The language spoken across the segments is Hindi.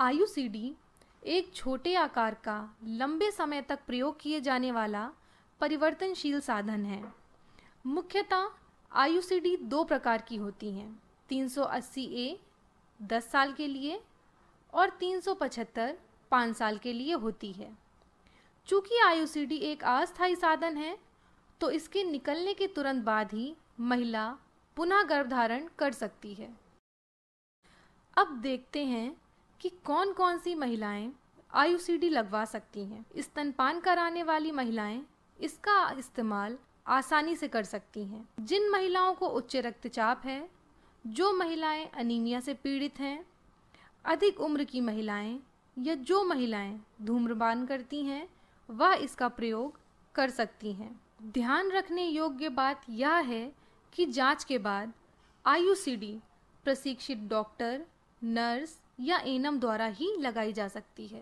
आईयूसीडी एक छोटे आकार का लंबे समय तक प्रयोग किए जाने वाला परिवर्तनशील साधन है। मुख्यतः आईयूसीडी दो प्रकार की होती हैं, 380A 10 साल के लिए और 375 5 साल के लिए होती है। चूँकि आईयूसीडी एक अस्थायी साधन है तो इसके निकलने के तुरंत बाद ही महिला पुनः गर्भधारण कर सकती है। अब देखते हैं कि कौन कौन सी महिलाएं आईयूसीडी लगवा सकती हैं। स्तनपान कराने वाली महिलाएं इसका इस्तेमाल आसानी से कर सकती हैं। जिन महिलाओं को उच्च रक्तचाप है, जो महिलाएं अनीमिया से पीड़ित हैं, अधिक उम्र की महिलाएं या जो महिलाएं धूम्रपान करती हैं, वह इसका प्रयोग कर सकती हैं। ध्यान रखने योग्य बात यह है कि जांच के बाद आईयूसीडी प्रशिक्षित डॉक्टर, नर्स या एएनएम द्वारा ही लगाई जा सकती है।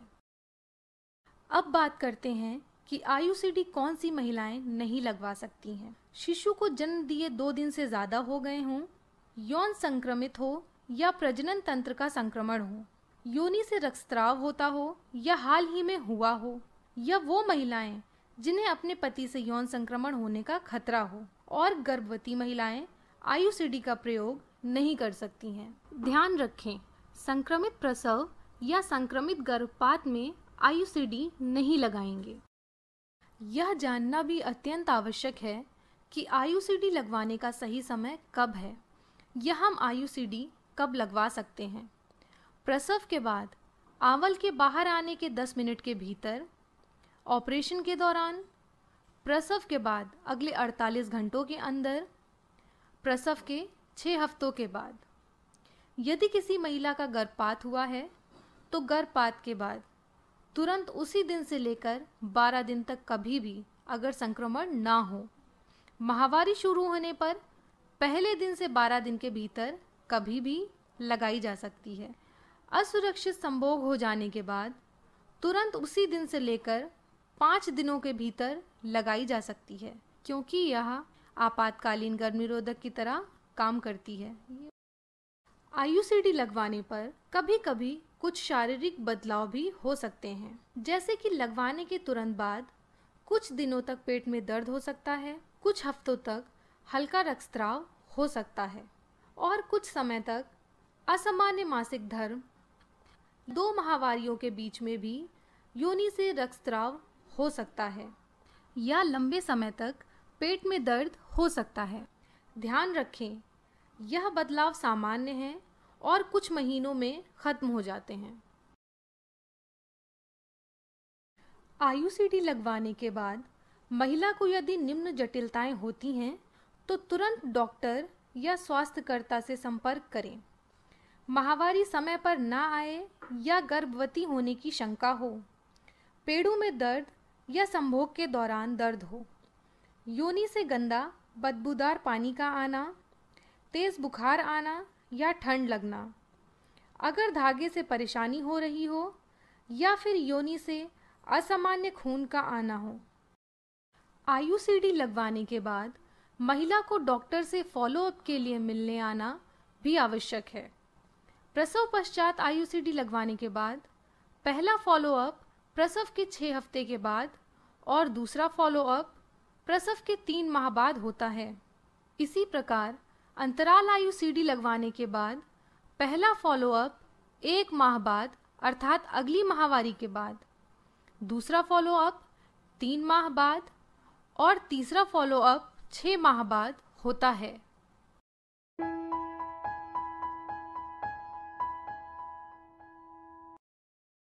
अब बात करते हैं कि आईयूसीडी कौन सी महिलाएं नहीं लगवा सकती हैं। शिशु को जन्म दिए 2 दिन से ज़्यादा हो गए हों, यौन संक्रमित हो या प्रजनन तंत्र का संक्रमण हो, योनि से रक्तस्राव होता हो या हाल ही में हुआ हो, या वो महिलाएं जिन्हें अपने पति से यौन संक्रमण होने का खतरा हो, और गर्भवती महिलाएं आईयूसीडी का प्रयोग नहीं कर सकती हैं। ध्यान रखें, संक्रमित प्रसव या संक्रमित गर्भपात में आईयूसीडी नहीं लगाएंगे। यह जानना भी अत्यंत आवश्यक है कि आईयूसीडी लगवाने का सही समय कब है या हम आईयूसीडी कब लगवा सकते हैं। प्रसव के बाद आंवल के बाहर आने के 10 मिनट के भीतर, ऑपरेशन के दौरान, प्रसव के बाद अगले 48 घंटों के अंदर, प्रसव के 6 हफ्तों के बाद। यदि किसी महिला का गर्भपात हुआ है तो गर्भपात के बाद तुरंत उसी दिन से लेकर 12 दिन तक कभी भी अगर संक्रमण ना हो, माहवारी शुरू होने पर पहले दिन से 12 दिन के भीतर कभी भी लगाई जा सकती है। असुरक्षित संभोग हो जाने के बाद तुरंत उसी दिन से लेकर 5 दिनों के भीतर लगाई जा सकती है, क्योंकि यह आपातकालीन गर्भ निरोधक की तरह काम करती है। आईयूसीडी लगवाने पर कभी कभी कुछ शारीरिक बदलाव भी हो सकते हैं, जैसे कि लगवाने के तुरंत बाद कुछ दिनों तक पेट में दर्द हो सकता है, कुछ हफ्तों तक हल्का रक्तस्राव हो सकता है और कुछ समय तक असामान्य मासिक धर्म, 2 माहवारियों के बीच में भी योनि से रक्तस्राव हो सकता है या लंबे समय तक पेट में दर्द हो सकता है। ध्यान रखें, यह बदलाव सामान्य है और कुछ महीनों में खत्म हो जाते हैं। आईयूसीडी लगवाने के बाद महिला को यदि निम्न जटिलताएं होती हैं तो तुरंत डॉक्टर या स्वास्थ्यकर्ता से संपर्क करें। माहवारी समय पर ना आए या गर्भवती होने की शंका हो, पेड़ों में दर्द या संभोग के दौरान दर्द हो, योनि से गंदा बदबूदार पानी का आना, तेज बुखार आना या ठंड लगना, अगर धागे से परेशानी हो रही हो या फिर योनि से असामान्य खून का आना हो। आईयूसीडी लगवाने के बाद महिला को डॉक्टर से फॉलोअप के लिए मिलने आना भी आवश्यक है। प्रसव पश्चात आईयूसीडी लगवाने के बाद पहला फॉलोअप प्रसव के 6 हफ्ते के बाद और दूसरा फॉलोअप प्रसव के 3 माह बाद होता है। इसी प्रकार अंतराल आईयूसीडी लगवाने के बाद पहला फॉलोअप 1 माह बाद अर्थात अगली माहवारी के बाद, दूसरा फॉलोअप 3 माह बाद और तीसरा फॉलोअप 6 माह बाद होता है।